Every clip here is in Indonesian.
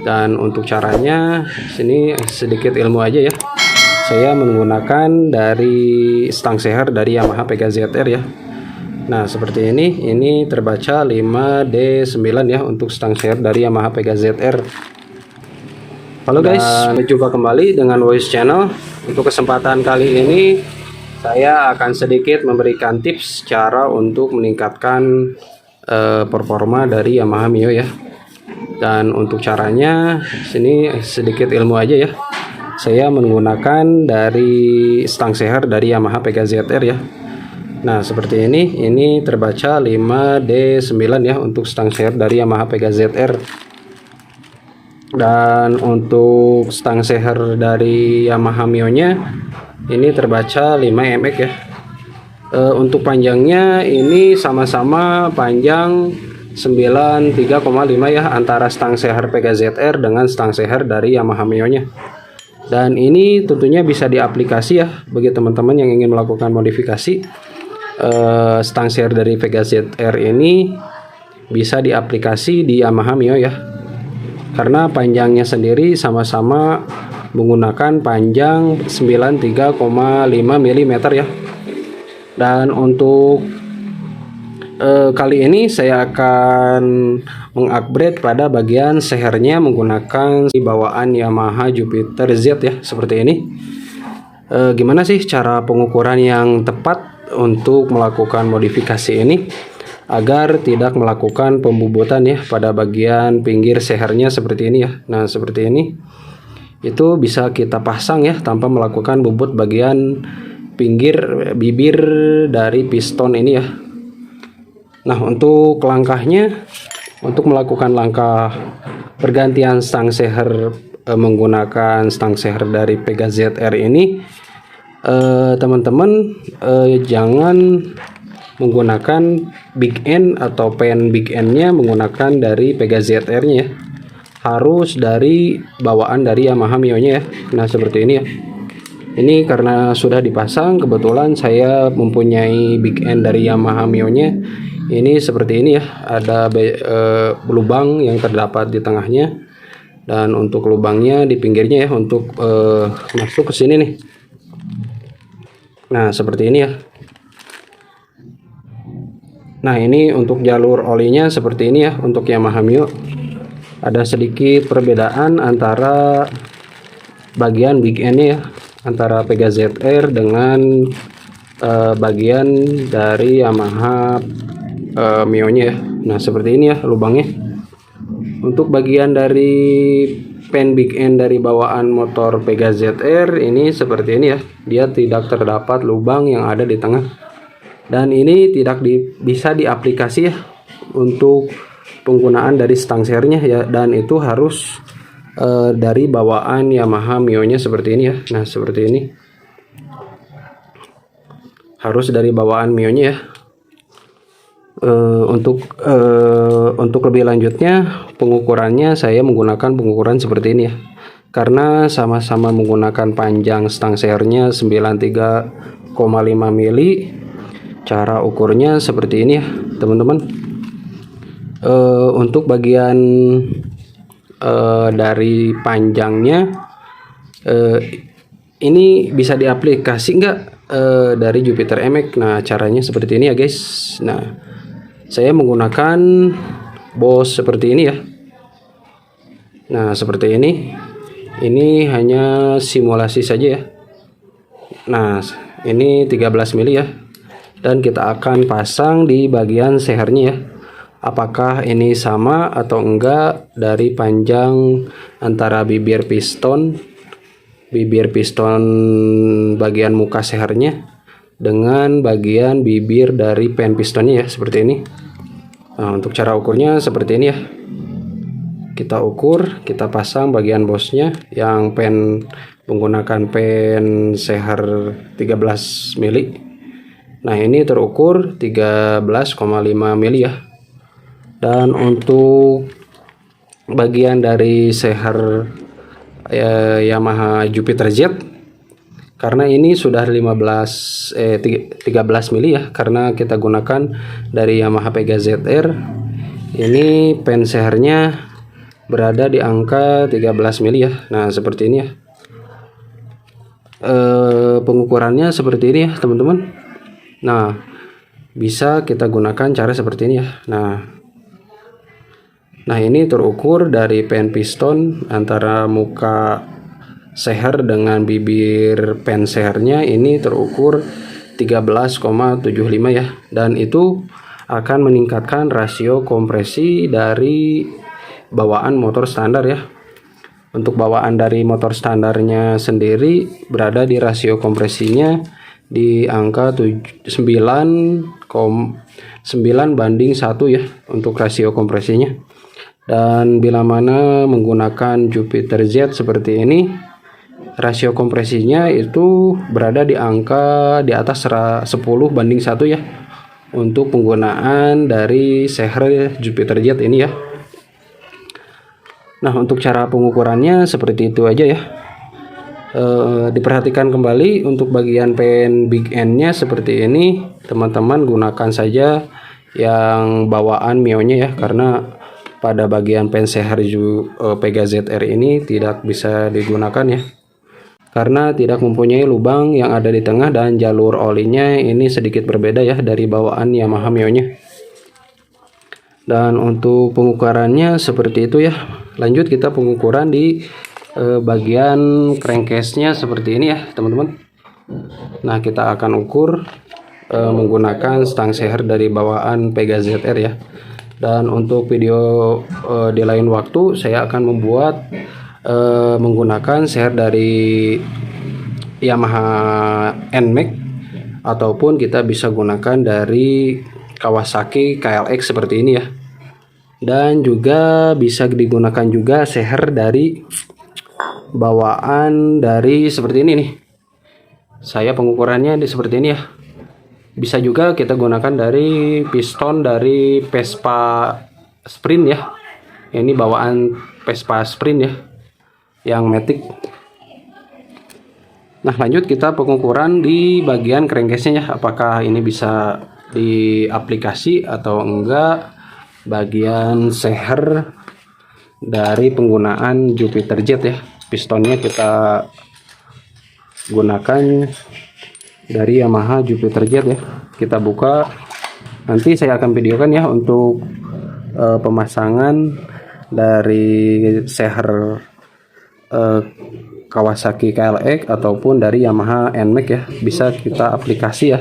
Dan untuk caranya, sini sedikit ilmu aja ya. Saya menggunakan dari stang seher dari Yamaha Pega ZR ya. Nah, seperti ini terbaca 5D9 ya untuk stang seher dari Yamaha Pega ZR. Halo guys, berjumpa kembali dengan Voice Channel. Untuk kesempatan kali ini saya akan sedikit memberikan tips cara untuk meningkatkan performa dari Yamaha Mio ya. Dan untuk caranya, sini sedikit ilmu aja ya. Saya menggunakan dari stang seher dari Yamaha Pega ZR ya. Nah, seperti ini terbaca 5D9 ya untuk stang seher dari Yamaha Pega ZR. Dan untuk stang seher dari Yamaha Mio nya ini terbaca 5 mx ya. Untuk panjangnya ini sama-sama panjang 93,5 ya antara stang seher Pega ZR dengan stang seher dari Yamaha Mio nya. Dan ini tentunya bisa diaplikasi ya bagi teman-teman yang ingin melakukan modifikasi. Stang seher dari Pega ZR ini bisa diaplikasi di Yamaha Mio ya, karena panjangnya sendiri sama-sama menggunakan panjang 93,5 mm ya. Dan untuk kali ini saya akan mengupgrade pada bagian sehernya menggunakan bawaan Yamaha Jupiter Z ya, seperti ini. Gimana sih cara pengukuran yang tepat untuk melakukan modifikasi ini agar tidak melakukan pembubutan ya pada bagian pinggir sehernya seperti ini ya. Nah, seperti ini itu bisa kita pasang ya tanpa melakukan bubut bagian pinggir bibir dari piston ini ya. Nah, untuk langkahnya, untuk melakukan langkah pergantian stang seher menggunakan stang seher dari Pega ZR ini, teman-teman jangan menggunakan big end atau pen big end-nya menggunakan dari Pega ZR-nya ya. Harus dari bawaan dari Yamaha Mio nya ya. Nah, seperti ini ya. Ini karena sudah dipasang, kebetulan saya mempunyai big end dari Yamaha Mio nya. Ini seperti ini ya, ada lubang yang terdapat di tengahnya, dan untuk lubangnya di pinggirnya ya untuk masuk ke sini nih. Nah, seperti ini ya. Nah, ini untuk jalur olinya seperti ini ya untuk Yamaha Mio. Ada sedikit perbedaan antara bagian big end ya, antara Pega ZR dengan bagian dari Yamaha Mio nya ya. Nah, seperti ini ya lubangnya. Untuk bagian dari pen big end dari bawaan motor Pega ZR ini seperti ini ya. Dia tidak terdapat lubang yang ada di tengah. Dan ini tidak bisa diaplikasi ya untuk penggunaan dari stang sehernya ya, dan itu harus dari bawaan Yamaha Mio nya seperti ini ya. Nah, seperti ini. Harus dari bawaan Mio nya ya. Untuk lebih lanjutnya pengukurannya saya menggunakan pengukuran seperti ini ya, karena sama-sama menggunakan panjang stang sehernya 93,5 mm. Cara ukurnya seperti ini ya teman-teman. Untuk bagian dari panjangnya ini bisa diaplikasi enggak dari Jupiter MX. Nah, caranya seperti ini ya guys. Nah, saya menggunakan bos seperti ini ya. Nah, seperti ini hanya simulasi saja ya. Nah, ini 13 mili ya, dan kita akan pasang di bagian sehernya ya. Apakah ini sama atau enggak dari panjang antara bibir piston bagian muka sehernya dengan bagian bibir dari pen pistonnya ya, seperti ini. Nah, untuk cara ukurnya seperti ini ya. Kita ukur, kita pasang bagian bosnya yang pen menggunakan pen seher 13 mili. Nah, ini terukur 13,5 mili ya. Dan untuk bagian dari seher Yamaha Jupiter Z, karena ini sudah 13 mili ya, karena kita gunakan dari Yamaha Pega ZR. Ini pen sehernya berada di angka 13 mili ya. Nah, seperti ini ya. Pengukurannya seperti ini ya, teman-teman. Nah, bisa kita gunakan cara seperti ini ya. Nah, ini terukur dari pen piston antara muka seher dengan bibir pen sehernya, ini terukur 13,75 ya, dan itu akan meningkatkan rasio kompresi dari bawaan motor standar ya. Untuk bawaan dari motor standarnya sendiri berada di rasio kompresinya di angka 9,9 banding 1 ya untuk rasio kompresinya. Dan bila mana menggunakan Jupiter Z seperti ini, rasio kompresinya itu berada di angka di atas 10 banding 1 ya untuk penggunaan dari seher Jupiter Z ini ya. Nah, untuk cara pengukurannya seperti itu aja ya. Diperhatikan kembali untuk bagian pen big end-nya seperti ini, teman-teman gunakan saja yang bawaan Mio-nya ya, karena pada bagian pen seher Pega ZR ini tidak bisa digunakan ya, karena tidak mempunyai lubang yang ada di tengah dan jalur olinya ini sedikit berbeda ya dari bawaan Yamaha Mio-nya. Dan untuk pengukurannya seperti itu ya. Lanjut kita pengukuran di bagian crankcase-nya seperti ini ya, teman-teman. Nah, kita akan ukur menggunakan stang seher dari bawaan Pega ZR ya. Dan untuk video di lain waktu saya akan membuat menggunakan seher dari Yamaha NMAX, ataupun kita bisa gunakan dari Kawasaki KLX seperti ini ya. Dan juga bisa digunakan juga seher dari bawaan dari seperti ini nih. Saya pengukurannya seperti ini ya. Bisa juga kita gunakan dari piston dari Vespa Sprint ya. Ini bawaan Vespa Sprint ya, yang matic. Nah, lanjut kita pengukuran di bagian crankcase-nya ya. Apakah ini bisa diaplikasi atau enggak bagian seher dari penggunaan Jupiter Z ya. Pistonnya kita gunakan dari Yamaha Jupiter Z ya. Kita buka, nanti saya akan videokan ya untuk pemasangan dari seher Kawasaki KLX ataupun dari Yamaha NMAX ya. Bisa kita aplikasi ya.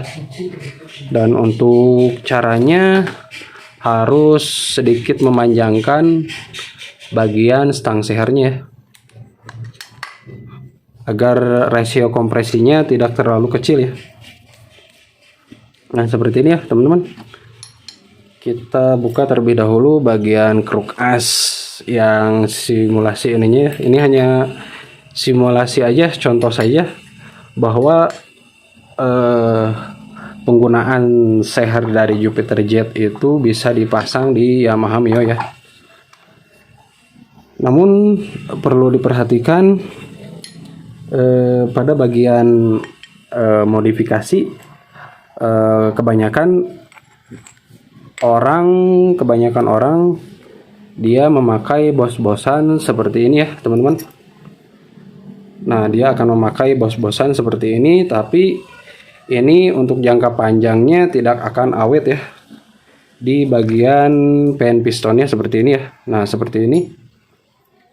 Dan untuk caranya harus sedikit memanjangkan bagian stang sehernya ya, agar rasio kompresinya tidak terlalu kecil ya. Nah, seperti ini ya, teman-teman. Kita buka terlebih dahulu bagian kruk as yang simulasi ininya. Ini hanya simulasi aja, contoh saja bahwa penggunaan seher dari Jupiter Z itu bisa dipasang di Yamaha Mio ya. Namun perlu diperhatikan pada bagian modifikasi, kebanyakan orang dia memakai bos-bosan seperti ini ya, teman-teman. Nah, dia akan memakai bos-bosan seperti ini, tapi ini untuk jangka panjangnya tidak akan awet ya di bagian pen pistonnya seperti ini ya. Nah, seperti ini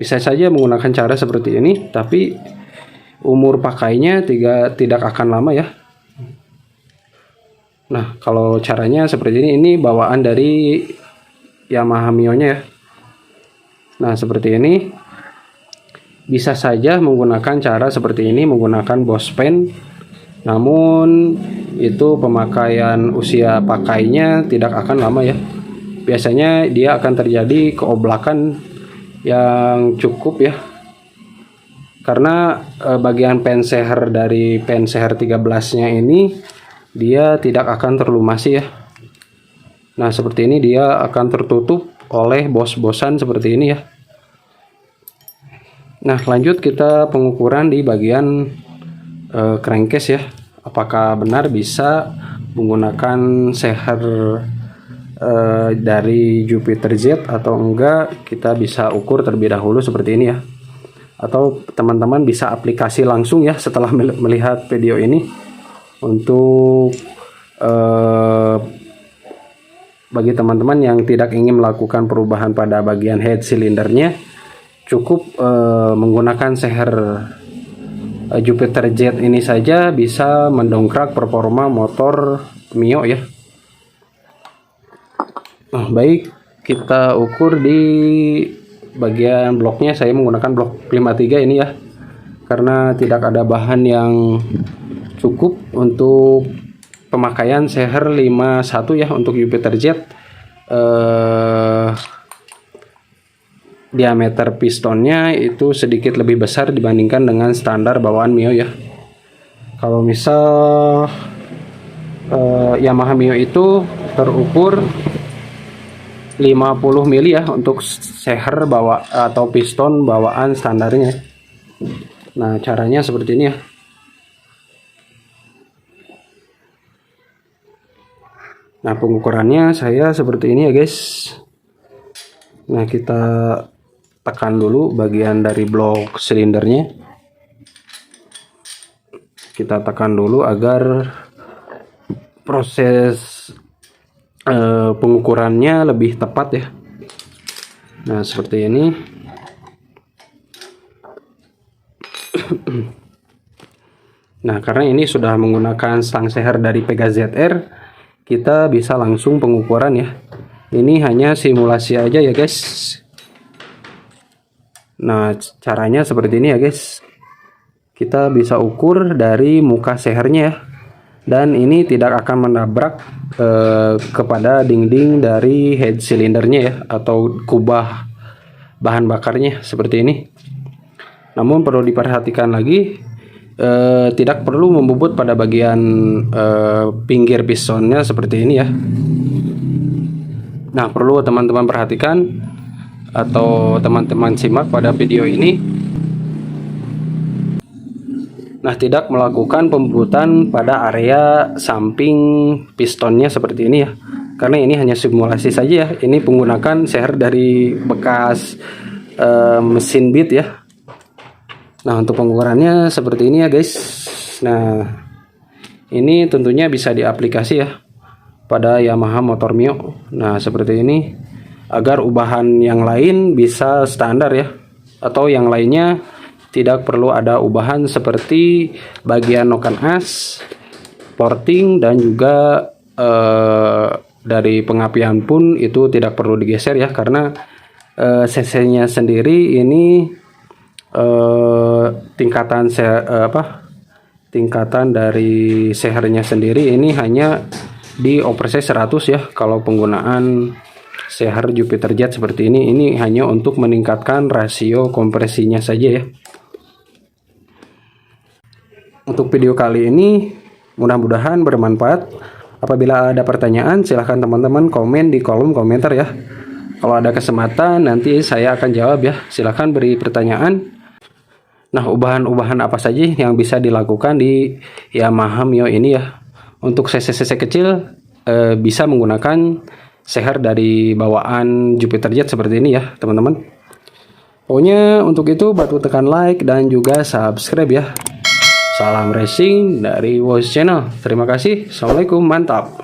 bisa saja menggunakan cara seperti ini, tapi umur pakainya tidak akan lama ya. Nah, kalau caranya seperti ini bawaan dari Yamaha Mio-nya ya. Nah, seperti ini. Bisa saja menggunakan cara seperti ini, menggunakan bos pen. Namun itu pemakaian usia pakainya tidak akan lama ya. Biasanya dia akan terjadi keoblakan yang cukup ya. Karena bagian pen seher dari pen seher 13-nya ini dia tidak akan terlumasi ya. Nah, seperti ini dia akan tertutup oleh bos-bosan seperti ini ya. Nah, lanjut kita pengukuran di bagian crankcase ya. Apakah benar bisa menggunakan seher dari Jupiter Z atau enggak, kita bisa ukur terlebih dahulu seperti ini ya. Atau teman-teman bisa aplikasi langsung ya setelah melihat video ini. Untuk bagi teman-teman yang tidak ingin melakukan perubahan pada bagian head silindernya, cukup menggunakan seher Jupiter Z ini saja bisa mendongkrak performa motor Mio ya. Nah, baik, kita ukur di bagian bloknya. Saya menggunakan blok 53 ini ya, karena tidak ada bahan yang cukup untuk pemakaian seher 51 ya. Untuk Jupiter Z diameter pistonnya itu sedikit lebih besar dibandingkan dengan standar bawaan Mio ya. Kalau misal Yamaha Mio itu terukur 50 mili ya untuk seher atau piston bawaan standarnya. Nah, caranya seperti ini ya. Nah, pengukurannya saya seperti ini ya guys. Nah, kita tekan dulu bagian dari blok silindernya. Kita tekan dulu agar proses pengukurannya lebih tepat ya. Nah, seperti ini. Nah, karena ini sudah menggunakan stang seher dari Pega ZR, kita bisa langsung pengukuran ya. Ini hanya simulasi aja ya guys. Nah, caranya seperti ini ya guys. Kita bisa ukur dari muka sehernya ya. Dan ini tidak akan menabrak kepada dinding dari head silindernya ya, atau kubah bahan bakarnya seperti ini. Namun perlu diperhatikan lagi, tidak perlu membobot pada bagian pinggir pistonnya seperti ini ya. Nah, perlu teman-teman perhatikan atau teman-teman simak pada video ini. Nah, tidak melakukan pembobotan pada area samping pistonnya seperti ini ya, karena ini hanya simulasi saja ya. Ini menggunakan seher dari bekas mesin beat ya. Nah, untuk pengukurannya seperti ini ya guys. Nah, ini tentunya bisa diaplikasi ya pada Yamaha motor Mio. Nah, seperti ini, agar ubahan yang lain bisa standar ya, atau yang lainnya tidak perlu ada ubahan seperti bagian noken as, porting, dan juga dari pengapian pun itu tidak perlu digeser ya, karena cc-nya sendiri ini tingkatan dari sehernya sendiri ini hanya di oversize 100 ya. Kalau penggunaan seher Jupiter Z seperti ini hanya untuk meningkatkan rasio kompresinya saja ya. Untuk video kali ini mudah-mudahan bermanfaat. Apabila ada pertanyaan, silahkan teman-teman komen di kolom komentar ya. Kalau ada kesempatan nanti saya akan jawab ya. Silahkan beri pertanyaan. Nah, ubahan-ubahan apa saja yang bisa dilakukan di Yamaha Mio ini ya. Untuk cc-cc kecil bisa menggunakan seher dari bawaan Jupiter Z seperti ini ya teman-teman. Pokoknya untuk itu bantu tekan like dan juga subscribe ya. Salam racing dari Woz Channel. Terima kasih. Assalamualaikum. Mantap.